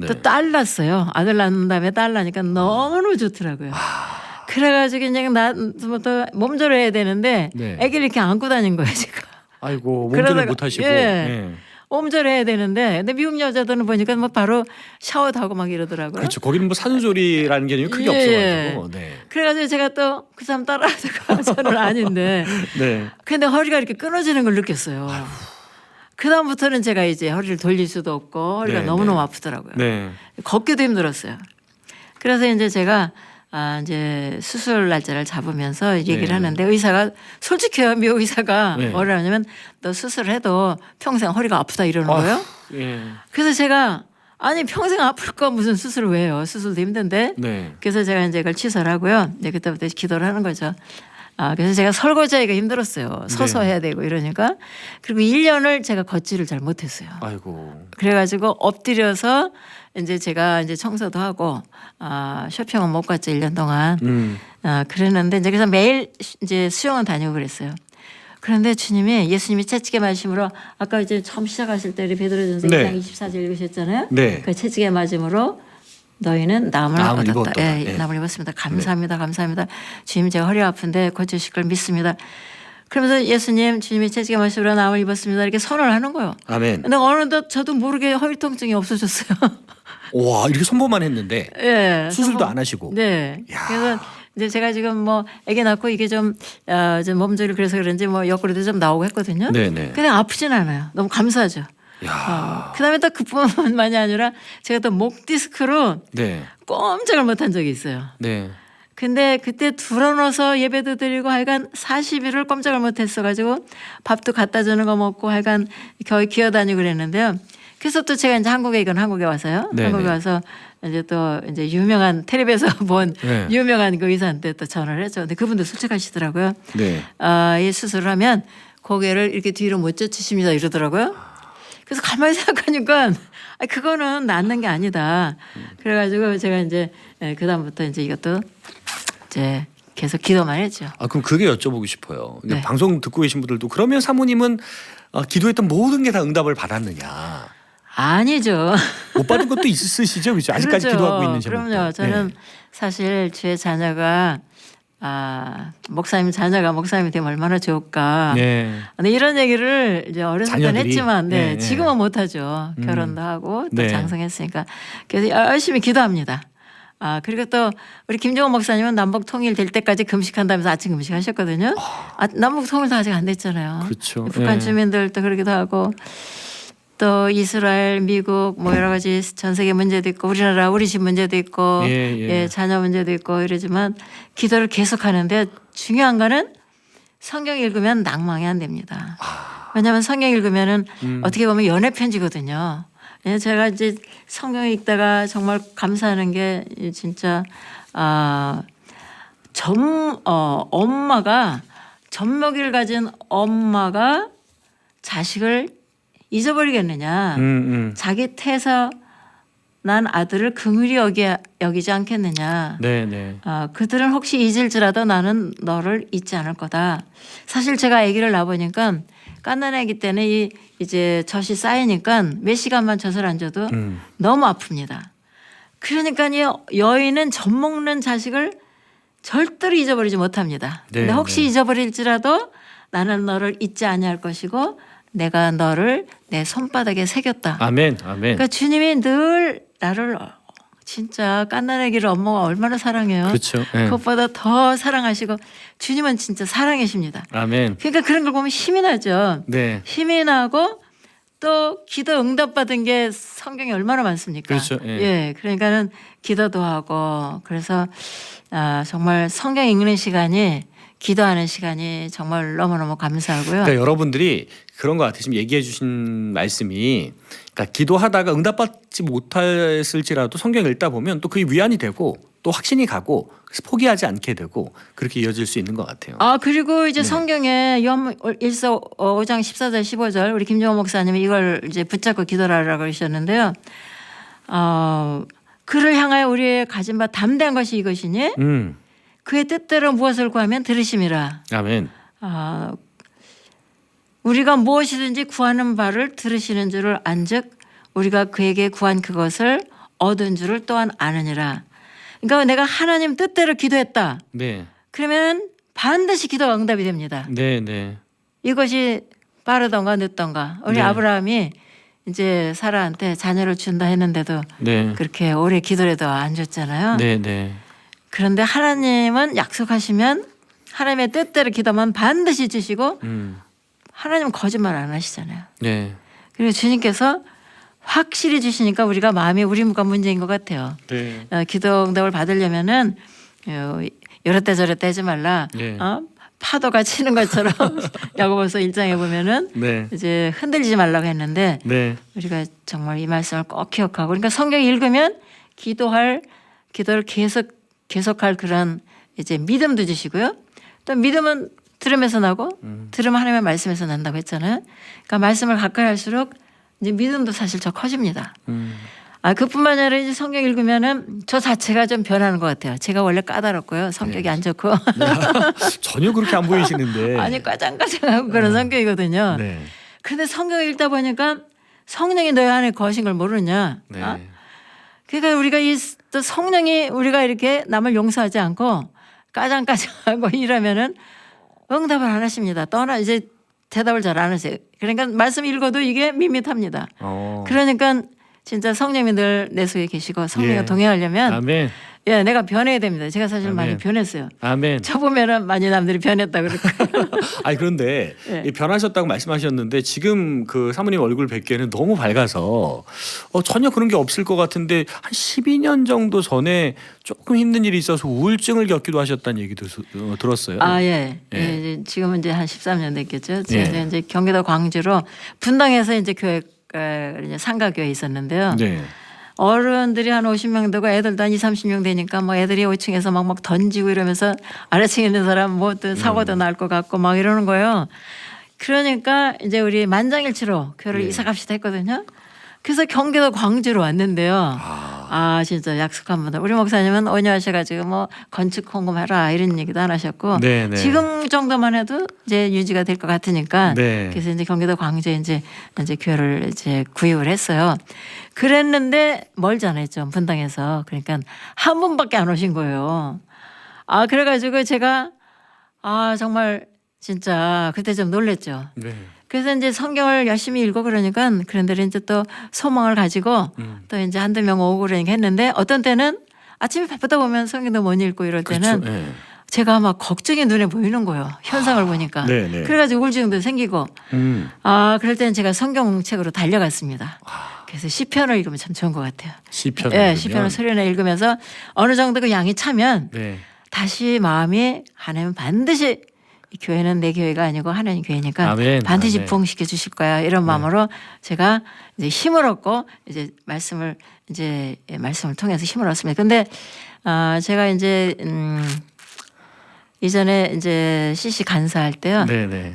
네. 또 딸 낳았어요. 아들 낳는 다음에 딸 낳으니까 너무 좋더라고요. 그래가지고 이제 나부터 몸조리해야 되는데 네. 아기를 이렇게 안고 다닌 거예요 제가. 아이고 몸조리 그러다가- 못 하시고. 예. 예. 몸조리해야 되는데 근데 미국 여자들은 보니까 뭐 바로 샤워도 하고 막 이러더라고요. 그렇죠. 거기는 뭐 산후조리라는 개념이 크게 예. 없어가지고. 네. 그래가지고 제가 또 그 사람 따라하다가 저는 아닌데 네. 근데 허리가 이렇게 끊어지는 걸 느꼈어요. 그 다음부터는 제가 이제 허리를 돌릴 수도 없고 허리가 네, 너무너무 네. 아프더라고요. 네. 걷기도 힘들었어요. 그래서 이제 제가 이제 수술 날짜를 잡으면서 얘기를 네. 하는데 의사가 솔직해요. 미국 의사가 네. 뭐라 하냐면 너 수술해도 평생 허리가 아프다 이러는 거예요. 예. 그래서 제가 아니 평생 아플 거 무슨 수술을 왜 해요? 수술도 힘든데. 네. 그래서 제가 이제 그걸 취소를 하고요. 이제 그때부터 기도를 하는 거죠. 그래서 제가 설거지하기가 힘들었어요. 서서 네. 해야 되고 이러니까. 그리고 1년을 제가 걷지를 잘 못했어요. 아이고. 그래가지고 엎드려서 이제 제가 이제 청소도 하고 쇼핑은 못 갔죠 1년 동안. 그랬는데 이제 그래서 매일 이제 수영은 다니고 그랬어요. 그런데 주님이 예수님이 채찍의 말씀으로 아까 이제 처음 시작하실 때 베드로전서 네. 2장 24절 읽으셨잖아요. 네. 그 채찍의 맞음으로 너희는 남을 남을 얻었다. 입었도다. 예, 네. 남을 입었습니다. 감사합니다. 감사합니다. 주님 제가 허리 아픈데 고쳐주실 걸 믿습니다. 그러면서 예수님 주님이 채찍의 말씀으로 남을 입었습니다. 이렇게 선언을 하는 거예요. 아멘. 근데 어느덧 저도 모르게 허리 통증이 없어졌어요. 와 이렇게 선포만 했는데 예, 수술도 안 하시고. 네. 야. 그래서 이제 제가 지금 뭐 아기 낳고 이게 좀 몸조리 그래서 그런지 뭐 옆구리도 좀 나오고 했거든요. 네네. 근데 아프진 않아요. 너무 감사하죠. 야. 그다음에 또 그뿐만이 아니라 제가 또 목 디스크로 네. 꼼짝을 못한 적이 있어요. 네. 근데 그때 둘러넣어서 예배도 드리고 하여간 40일을 꼼짝을 못했어가지고 밥도 갖다 주는 거 먹고 하여간 거의 기어다니고 그랬는데요. 그래서 또 제가 이제 한국에 와서요. 네네. 한국에 와서 이제 또 이제 유명한 텔레비에서 본 네. 유명한 그 의사한테 또 전화를 했죠. 근데 그분도 솔직하시더라고요. 네. 이 수술을 하면 고개를 이렇게 뒤로 못 젖히십니다 이러더라고요. 그래서 가만히 생각하니까 그거는 낫는 게 아니다. 그래가지고 제가 이제 그 다음부터 이제 이것도 이제 계속 기도만 했죠. 아 그럼 그게 여쭤보고 싶어요. 네. 방송 듣고 계신 분들도 그러면 사모님은 기도했던 모든 게 다 응답을 받았느냐? 아니죠. 못 받은 것도 있으시죠, 그렇죠? 아직까지 그렇죠. 기도하고 있는 제목도. 그럼요. 저는 네. 사실 주의 자녀가 목사님 자녀가 목사님이 되면 얼마나 좋을까. 네. 근데 이런 얘기를 이제 어렸을 때는 자녀들이? 했지만 네, 네. 지금은 못하죠. 결혼도 하고 또 네. 장성했으니까. 그래서 열심히 기도합니다. 그리고 또 우리 김종원 목사님은 남북 통일 될 때까지 금식한다면서 아침 금식하셨거든요. 남북 통일도 아직 안 됐잖아요. 그렇죠. 북한 네. 주민들도 그러기도 하고 또 이스라엘, 미국 뭐 여러 가지 전 세계 문제도 있고 우리나라 우리 집 문제도 있고 예. 자녀 문제도 있고 이러지만 기도를 계속하는데 중요한 거는 성경 읽으면 낭망이 안 됩니다. 왜냐하면 성경 읽으면은 어떻게 보면 연애 편지거든요. 제가 이제 성경 읽다가 정말 감사하는 게 진짜 엄마가 젖먹이를 가진 엄마가 자식을 잊어버리겠느냐. 자기 태서 난 아들을 긍휼히 여기지 않겠느냐. 네. 그들은 혹시 잊을지라도 나는 너를 잊지 않을 거다. 사실 제가 아기를 낳아보니까 깐난 아기 때는 이제 젖이 쌓이니까 몇 시간만 젖을 안 줘도 너무 아픕니다. 그러니까 여인은 젖 먹는 자식을 절대로 잊어버리지 못합니다. 네, 근데 혹시 네. 잊어버릴지라도 나는 너를 잊지 아니할 것이고 내가 너를 내 손바닥에 새겼다. 아멘. 그러니까 주님이 늘 나를 진짜 깐난아기를 엄마가 얼마나 사랑해요. 그렇죠. 네. 그것보다 더 사랑하시고 주님은 진짜 사랑이십니다. 아멘. 그러니까 그런 걸 보면 힘이 나죠. 네. 힘이 나고 또 기도 응답받은 게 성경에 얼마나 많습니까? 그렇죠. 예. 그러니까는 기도도 하고 그래서 정말 성경 읽는 시간이 기도하는 시간이 정말 너무너무 감사하고요. 그러니까 여러분들이 그런 것 같아요. 지금 얘기해 주신 말씀이 그러니까 기도하다가 응답받지 못했을지라도 성경 읽다 보면 또 그게 위안이 되고 또 확신이 가고 그래서 포기하지 않게 되고 그렇게 이어질 수 있는 것 같아요. 아 그리고 이제 네. 성경에 요한 1서 5장 14절 15절 우리 김정호 목사님이 이걸 이제 붙잡고 기도하라고 그러셨는데요. 그를 향하여 우리의 가진 바 담대한 것이 이것이니 그의 뜻대로 무엇을 구하면 들으심이라. 아멘. 우리가 무엇이든지 구하는 바를 들으시는 줄을 안즉 우리가 그에게 구한 그것을 얻은 줄을 또한 아느니라. 그러니까 내가 하나님 뜻대로 기도했다. 네. 그러면 반드시 기도가 응답이 됩니다. 네, 네. 이것이 빠르던가 늦던가. 우리 네. 아브라함이 이제 사라한테 자녀를 준다 했는데도 네. 그렇게 오래 기도를 해도 안 줬잖아요. 네, 네. 그런데 하나님은 약속하시면 하나님의 뜻대로 기도하면 반드시 주시고 하나님은 거짓말 안 하시잖아요. 네. 그리고 주님께서 확실히 주시니까 우리가 마음이 우리가 문제인 것 같아요. 네. 기도 응답을 받으려면은 이렇다 저렇다 하지 말라. 네. 파도가 치는 것처럼 야고보서 1장에 보면은 네. 이제 흔들리지 말라고 했는데 네. 우리가 정말 이 말씀을 꼭 기억하고 그러니까 성경 읽으면 기도를 계속할 그런 이제 믿음도 주시고요. 또 믿음은 들음에서 나고 들음 하나님의 말씀에서 난다고 했잖아요. 그러니까 말씀을 가까이 할수록 이제 믿음도 사실 더 커집니다. 그뿐만 아니라 이제 성경 읽으면은 저 자체가 좀 변하는 것 같아요. 제가 원래 까다롭고요. 성격이 안 좋고. 전혀 그렇게 안 보이시는데. 아니 까장까장하고 그런 성격이거든요. 네. 그런데 성경 읽다 보니까 성령이 너희 안에 거하신 걸 모르냐. 네. 그러니까 우리가 또 성령이 우리가 이렇게 남을 용서하지 않고 까장까장하고 이러면은 응답을 안 하십니다. 이제 대답을 잘 안 하세요. 그러니까 말씀 읽어도 이게 밋밋합니다. 그러니까 진짜 성령이 늘 내 속에 계시고 성령과 예. 동행하려면 아멘. 내가 변해야 됩니다. 제가 사실 아멘. 많이 변했어요. 아멘. 저 보면은 많이 남들이 변했다 그러고. 아니 그런데 네. 이 변하셨다고 말씀하셨는데 지금 그 사모님 얼굴 뵙기에는 너무 밝아서 전혀 그런 게 없을 것 같은데 한 12년 정도 전에 조금 힘든 일이 있어서 우울증을 겪기도 하셨다는 얘기도 들었어요. 예. 예. 예. 지금은 이제 한 13년 됐겠죠. 예. 제가 이제 경기도 광주로 분당에서 이제 교회 이제 상가교회에 있었는데요. 네. 어른들이 한 50명 되고 애들도 한 20, 30명 되니까 뭐 애들이 5층에서 막 던지고 이러면서 아래층에 있는 사람 뭐 또 사고도 날 것 같고 막 이러는 거예요. 그러니까 이제 우리 만장일치로 교회를 네. 이사 갑시다 했거든요. 그래서 경기도 광주로 왔는데요. 진짜 약속한 분들. 우리 목사님은 온유하셔가지고 뭐 건축 헌금해라 이런 얘기도 안 하셨고 네, 네. 지금 정도만 해도 이제 유지가 될 것 같으니까 네. 그래서 이제 경기도 광주에 이제 교회를 이제 구입을 했어요. 그랬는데 멀잖아요, 좀 분당에서. 그러니까 한 분밖에 안 오신 거예요. 그래가지고 제가 정말 진짜 그때 좀 놀랬죠. 네. 그래서 이제 성경을 열심히 읽고 그러니까 그런데 이제 또 소망을 가지고 또 이제 한두 명 오고 그러니까 했는데 어떤 때는 아침에 바쁘다 보면 성경도 못 읽고 이럴 때는 그렇죠. 네. 제가 막 걱정이 눈에 보이는 거예요. 현상을 보니까. 네, 네. 그래가지고 우울증도 생기고. 그럴 때는 제가 성경책으로 달려갔습니다. 그래서 시편을 읽으면 참 좋은 것 같아요. 시편을 네, 읽으면? 시편을 소리내 읽으면서 어느 정도 그 양이 차면 네. 다시 마음이 하나님 반드시 이 교회는 내 교회가 아니고 하나님 교회니까 아멘, 반드시 아멘. 부흥시켜 주실 거야 이런 마음으로 제가 이제 힘을 얻고 이제 말씀을 통해서 힘을 얻습니다. 근데 제가 이제 이전에 이제 CC 간사할 때요. 네네.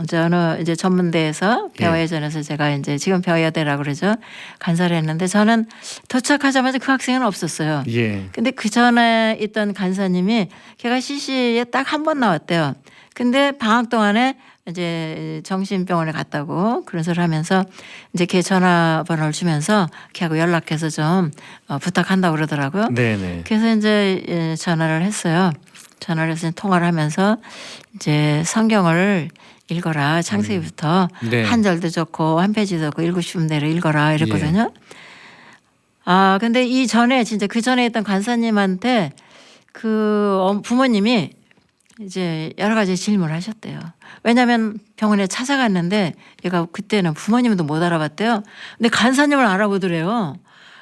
저는 이제 전문대에서 배워야전에서 제가 이제 지금 배워야 되라고 그러죠. 간사를 했는데 저는 도착하자마자 그 학생은 없었어요. 예. 근데 그 전에 있던 간사님이 걔가 CC에 딱 한 번 나왔대요. 근데 방학 동안에 이제 정신병원에 갔다고 그런 소리를 하면서 이제 걔 전화번호를 주면서 걔하고 연락해서 좀 부탁한다고 그러더라고요. 네네. 그래서 이제 전화를 했어요. 전화를 해서 통화를 하면서 이제 성경을 읽어라. 창세기부터 네. 한 절도 좋고 한 페이지도 좋고 읽고 싶은 대로 읽어라 이랬거든요. 근데 이 전에 진짜 그 전에 있던 간사님한테 그 부모님이 이제 여러 가지 질문을 하셨대요. 왜냐하면 병원에 찾아갔는데 얘가 그때는 부모님도 못 알아봤대요. 근데 간사님을 알아보더래요.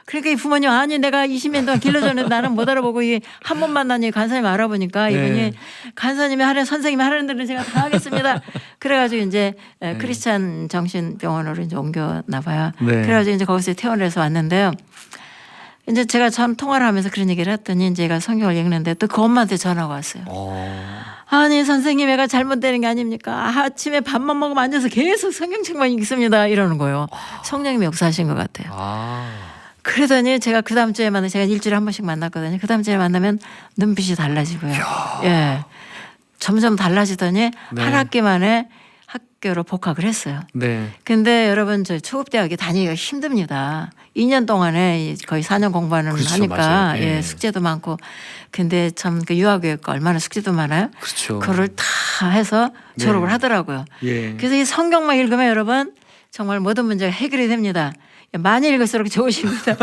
그러니까 이 부모님 내가 20년 동안 길러줬는데 나는 못 알아보고 이 한 번 만나니 간사님 알아보니까 이분이 네. 간사님이 하는 선생님이 하는 대로 제가 다 하겠습니다. 그래가지고 이제 크리스찬 정신병원으로 이제 옮겨나 봐요. 네. 그래가지고 이제 거기서 퇴원을 해서 왔는데요. 이제 제가 전 통화를 하면서 그런 얘기를 했더니 제가 성경을 읽는데 또 그 엄마한테 전화가 왔어요. 아니 선생님 애가 잘못되는 게 아닙니까? 아침에 밥만 먹으면 앉아서 계속 성경책만 읽습니다. 이러는 거예요. 성령님이 역사하신 것 같아요. 그러더니 제가 그 다음 주에 제가 일주일에 한 번씩 만났거든요. 그 다음 주에 만나면 눈빛이 달라지고요. 예, 점점 달라지더니 네. 한 학기 만에 학교로 복학을 했어요. 네. 근데 여러분 저 초급대학에 다니기가 힘듭니다. 2년 동안에 거의 4년 공부하는 그렇죠, 하니까 맞아요. 예. 예, 숙제도 많고 근데 참 그 유아교육과 얼마나 숙제도 많아요. 그렇죠. 그거를 다 해서 네. 졸업을 하더라고요. 예. 그래서 이 성경만 읽으면 여러분 정말 모든 문제가 해결이 됩니다. 많이 읽을수록 좋으십니다.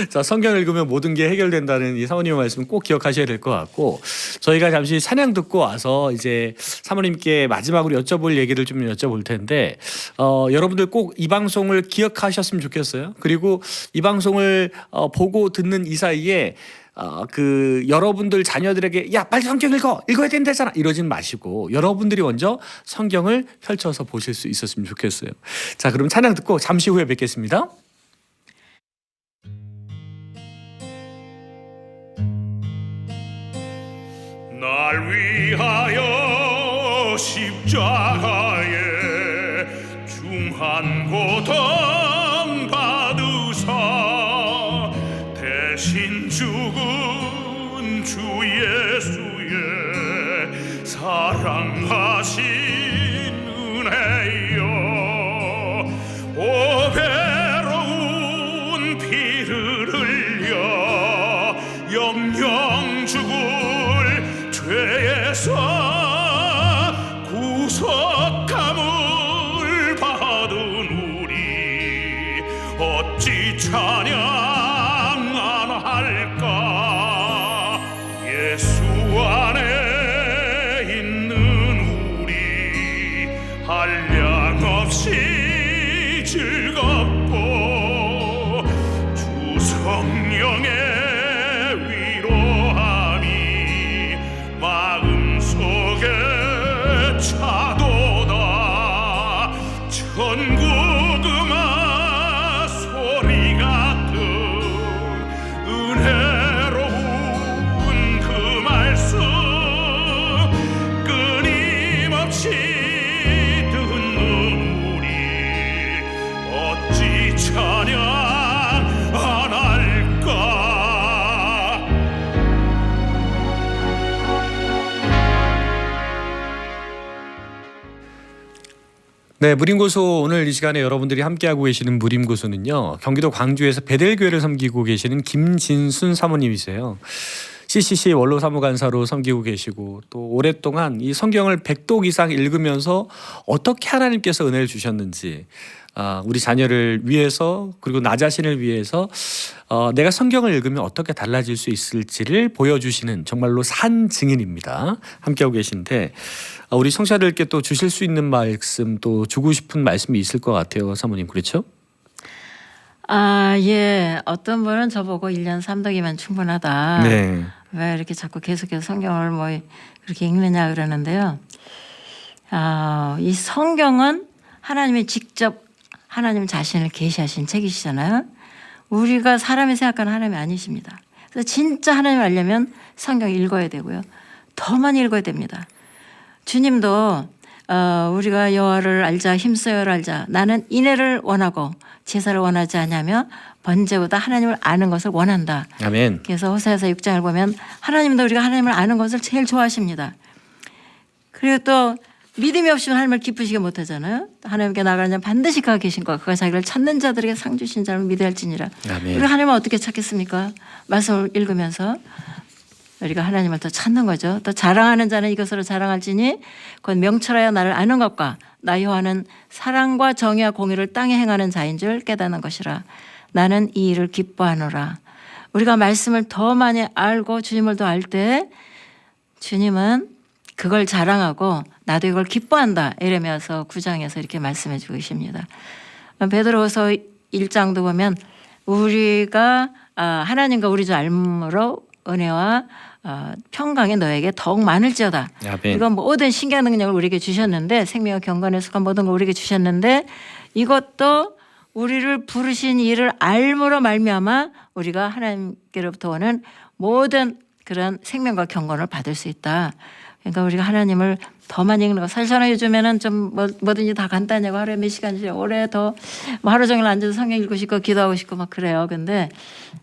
자, 성경을 읽으면 모든 게 해결된다는 이 사모님의 말씀 꼭 기억하셔야 될 것 같고 저희가 잠시 찬양 듣고 와서 이제 사모님께 마지막으로 여쭤볼 얘기를 좀 여쭤볼 텐데 여러분들 꼭 이 방송을 기억하셨으면 좋겠어요. 그리고 이 방송을 보고 듣는 이 사이에 그 여러분들 자녀들에게 야 빨리 성경 읽어야 된다잖아 이러진 마시고 여러분들이 먼저 성경을 펼쳐서 보실 수 있었으면 좋겠어요. 자, 그럼 찬양 듣고 잠시 후에 뵙겠습니다. 날 위하여 십자가에 중한 고통 받으사 대신 죽은 주 예수의 사랑하신 은혜여 오 배로운 피를 흘려 영영 죽을 죄에서 구속함을 받은 우리 어찌 찬양 안 할까 예수 안에 있는 우리 한량없이 즐겁고 주 성령의 위로함이 마음속에 차도다 천국 음악 소리 같은 은혜로운 그 말씀 끊임없이 듣는 우리 어찌 찬양 안 할까 네, 무림고소 오늘 이 시간에 여러분들이 함께하고 계시는 무림고소는요. 경기도 광주에서 베델교회를 섬기고 계시는 김진순 사모님이세요. CCC 원로 사무간사로 섬기고 계시고 또 오랫동안 이 성경을 100독 이상 읽으면서 어떻게 하나님께서 은혜를 주셨는지 우리 자녀를 위해서 그리고 나 자신을 위해서 내가 성경을 읽으면 어떻게 달라질 수 있을지를 보여주시는 정말로 산 증인입니다. 함께하고 계신데 우리 청취자들께 또 주실 수 있는 말씀 또 주고 싶은 말씀이 있을 것 같아요. 사모님 그렇죠? 예. 어떤 분은 저보고 1년 3독이면 충분하다. 네. 왜 이렇게 자꾸 계속해서 성경을 뭐 그렇게 읽느냐 그러는데요. 이 성경은 하나님이 직접 하나님 자신을 계시하신 책이시잖아요. 우리가 사람이 생각하는 하나님이 아니십니다. 그래서 진짜 하나님을 알려면 성경 읽어야 되고요. 더 많이 읽어야 됩니다. 주님도 우리가 여호와를 알자 힘써요를 알자 나는 인애를 원하고 제사를 원하지 않냐며 번제보다 하나님을 아는 것을 원한다. 아멘. 그래서 호세아서 6장을 보면 하나님도 우리가 하나님을 아는 것을 제일 좋아하십니다. 그리고 또 믿음이 없으면 하나님을 기쁘시게 못하잖아요. 하나님께 나가는 자 반드시 그가 계신 것 그가 자기를 찾는 자들에게 상 주신 자를 믿어야 할지니라. 아멘. 우리가 하나님을 어떻게 찾겠습니까? 말씀을 읽으면서 우리가 하나님을 더 찾는 거죠. 또 자랑하는 자는 이것으로 자랑할지니 곧 명철하여 나를 아는 것과 나 여호와는 사랑과 정의와 공의를 땅에 행하는 자인 줄 깨닫는 것이라. 나는 이 일을 기뻐하노라. 우리가 말씀을 더 많이 알고 주님을 더 알 때 주님은 그걸 자랑하고 나도 이걸 기뻐한다. 에레미야서 9장에서 이렇게 말씀해 주고 계십니다. 베드로후서 1장도 보면 우리가 하나님과 우리 주 알므로 은혜와 평강이 너에게 더욱 많을지어다. 아멘. 이건 모든 신경 능력을 우리에게 주셨는데 생명과 경건에 속한 모든 걸 우리에게 주셨는데 이것도 우리를 부르신 일을 알므로 말미암아 우리가 하나님께로부터 오는 모든 그런 생명과 경건을 받을 수 있다. 그러니까 우리가 하나님을 더 많이 읽는 거. 사실 저는 요즘에는 좀 뭐든지 다 간단하고 하루에 몇 시간씩 오래 더 뭐 하루 종일 앉아서 성경 읽고 싶고 기도하고 싶고 막 그래요. 근데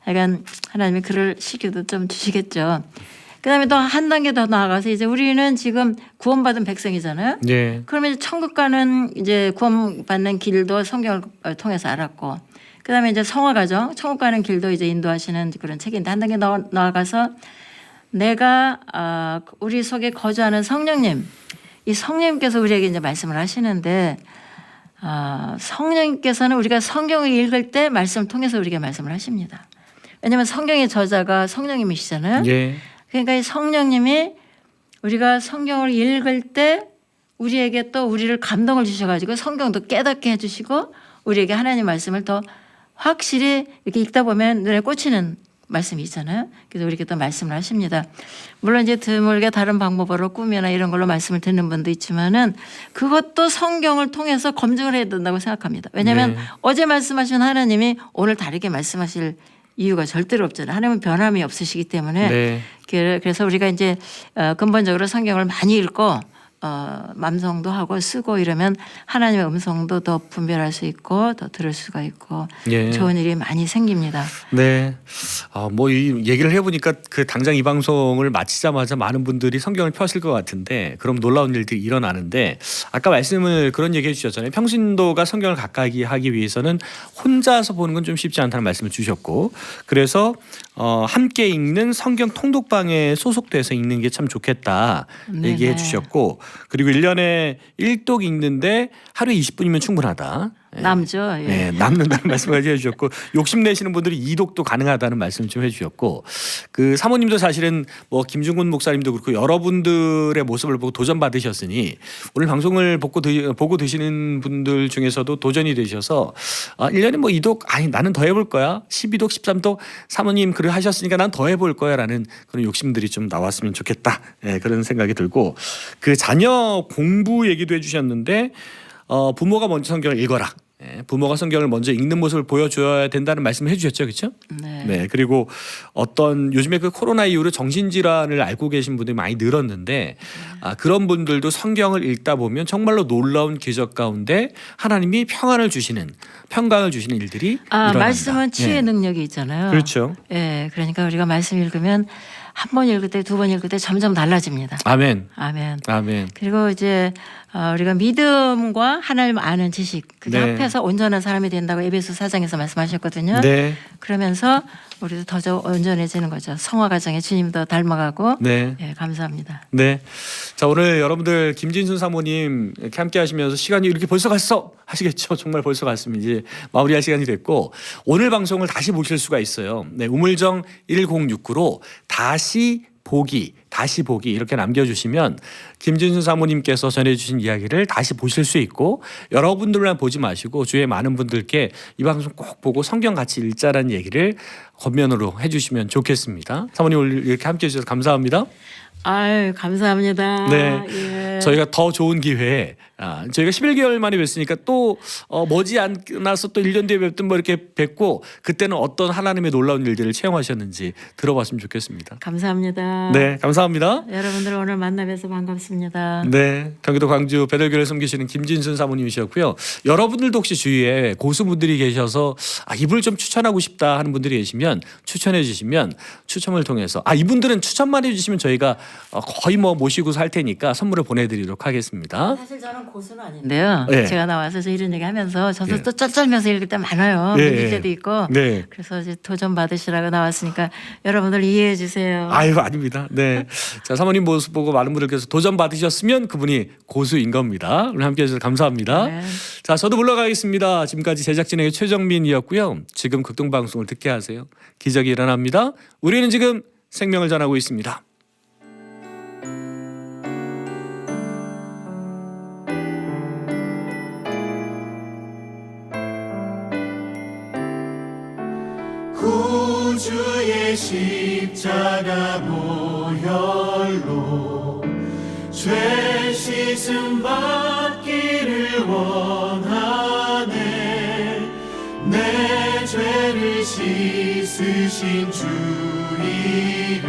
약간 하나님이 그럴 시기도 좀 주시겠죠. 그다음에 또 한 단계 더 나아가서 이제 우리는 지금 구원받은 백성이잖아요. 예. 그러면 이제 천국 가는 이제 구원받는 길도 성경을 통해서 알았고, 그다음에 이제 성화 과정, 천국 가는 길도 이제 인도하시는 그런 책인데 한 단계 나아가서 내가 우리 속에 거주하는 성령님, 이 성령님께서 우리에게 이제 말씀을 하시는데 성령님께서는 우리가 성경을 읽을 때 말씀을 통해서 우리에게 말씀을 하십니다. 왜냐하면 성경의 저자가 성령님이시잖아요. 예. 그러니까 이 성령님이 우리가 성경을 읽을 때 우리에게 또 우리를 감동을 주셔가지고 성경도 깨닫게 해주시고 우리에게 하나님 말씀을 더 확실히 이렇게 읽다 보면 눈에 꽂히는 말씀이 있잖아요. 그래서 우리에게 또 말씀을 하십니다. 물론 이제 드물게 다른 방법으로 꿈이나 이런 걸로 말씀을 듣는 분도 있지만은 그것도 성경을 통해서 검증을 해야 된다고 생각합니다. 왜냐하면 네. 어제 말씀하신 하나님이 오늘 다르게 말씀하실 이유가 절대로 없잖아요. 하나님은 변함이 없으시기 때문에 네. 그래서 우리가 이제 근본적으로 성경을 많이 읽고 맘송도 하고 쓰고 이러면 하나님의 음성도 더 분별할 수 있고 더 들을 수가 있고 예. 좋은 일이 많이 생깁니다. 네. 뭐 이 얘기를 해보니까 그 당장 이 방송을 마치자마자 많은 분들이 성경을 펴실 것 같은데 그럼 놀라운 일들이 일어나는데 아까 말씀을 그런 얘기해 주셨잖아요. 평신도가 성경을 가까이 하기 위해서는 혼자서 보는 건 좀 쉽지 않다는 말씀을 주셨고 그래서 함께 읽는 성경 통독방에 소속돼서 읽는 게 참 좋겠다 얘기해 주셨고 그리고 1년에 1독 읽는데 하루에 20분이면 충분하다. 남죠. 예. 네, 남는다는 말씀을 해주셨고 욕심내시는 분들이 이독도 가능하다는 말씀 좀 해주셨고 그 사모님도 사실은 뭐 김중근 목사님도 그렇고 여러분들의 모습을 보고 도전 받으셨으니 오늘 방송을 보고 드시는 분들 중에서도 도전이 되셔서 1년에 뭐 이독 아니 나는 더 해볼 거야 12독 13독 사모님 그래 하셨으니까 난 더 해볼 거야 라는 그런 욕심들이 좀 나왔으면 좋겠다 그런 생각이 들고 그 자녀 공부 얘기도 해주셨는데 부모가 먼저 성경을 읽어라. 부모가 성경을 먼저 읽는 모습을 보여줘야 된다는 말씀을 해주셨죠, 그렇죠? 네. 그리고 어떤 요즘에 그 코로나 이후로 정신질환을 알고 계신 분들이 많이 늘었는데 그런 분들도 성경을 읽다 보면 정말로 놀라운 기적 가운데 하나님이 평강을 주시는 일들이 일어난다. 말씀은 치유의 능력이 있잖아요. 그렇죠. 예, 그러니까 우리가 말씀 읽으면 한 번 읽을 때, 두 번 읽을 때 점점 달라집니다. 아멘. 아멘. 아멘. 그리고 이제 우리가 믿음과 하나님 아는 지식 그게 네. 합해서 온전한 사람이 된다고 에베소 4장에서 말씀하셨거든요. 네. 그러면서 우리도 더 온전해지는 거죠. 성화 과정에 주님도 닮아가고. 네. 예, 감사합니다. 네. 자, 오늘 여러분들 김진순 사모님 이렇게 함께 하시면서 시간이 이렇게 벌써 갔어 하시겠죠. 정말 벌써 갔습니다. 이제 마무리할 시간이 됐고 오늘 방송을 다시 보실 수가 있어요. 네, 우물정 1069로 다시 보기 이렇게 남겨주시면 김진순 사모님께서 전해주신 이야기를 다시 보실 수 있고 여러분들만 보지 마시고 주위에 많은 분들께 이 방송 꼭 보고 성경 같이 읽자라는 얘기를 겉면으로 해주시면 좋겠습니다. 사모님 오늘 이렇게 함께해 주셔서 감사합니다. 아유, 감사합니다. 네, 예. 저희가 더 좋은 기회에 저희가 11개월 만에 뵀으니까 또 머지않아서 또 1년 뒤에 뵙든 뭐 이렇게 뵙고 그때는 어떤 하나님의 놀라운 일들을 체험하셨는지 들어봤으면 좋겠습니다. 감사합니다. 네, 감사합니다. 여러분들 오늘 만나 뵈서 반갑습니다. 네, 경기도 광주 배달교회를 섬기시는 김진순 사모님이셨고요. 여러분들도 혹시 주위에 고수분들이 계셔서 이분을 좀 추천하고 싶다 하는 분들이 계시면 추천해 주시면 추첨을 통해서 이분들은 추천만 해주시면 저희가 거의 뭐 모시고 살 테니까 선물을 보내드리도록 하겠습니다. 사실 저는 고수는 아닌데요. 네. 제가 나와서 이런 얘기 하면서 저도 네. 또 쩔쩔면서 읽을 때 많아요. 네. 믿을 때도 있고. 네. 그래서 이제 도전 받으시라고 나왔으니까 여러분들 이해해 주세요. 아유, 아닙니다. 네. 자, 사모님 모습 보고 많은 분들께서 도전 받으셨으면 그분이 고수인 겁니다. 오늘 함께 해주셔서 감사합니다. 네. 자, 저도 물러가겠습니다. 지금까지 제작진의 최정민이었고요. 지금 극동방송을 듣게 하세요. 기적이 일어납니다. 우리는 지금 생명을 전하고 있습니다. 구주의 십자가 보혈로 죄 씻음 받기를 원하네. 죄를 씻으신 주 이름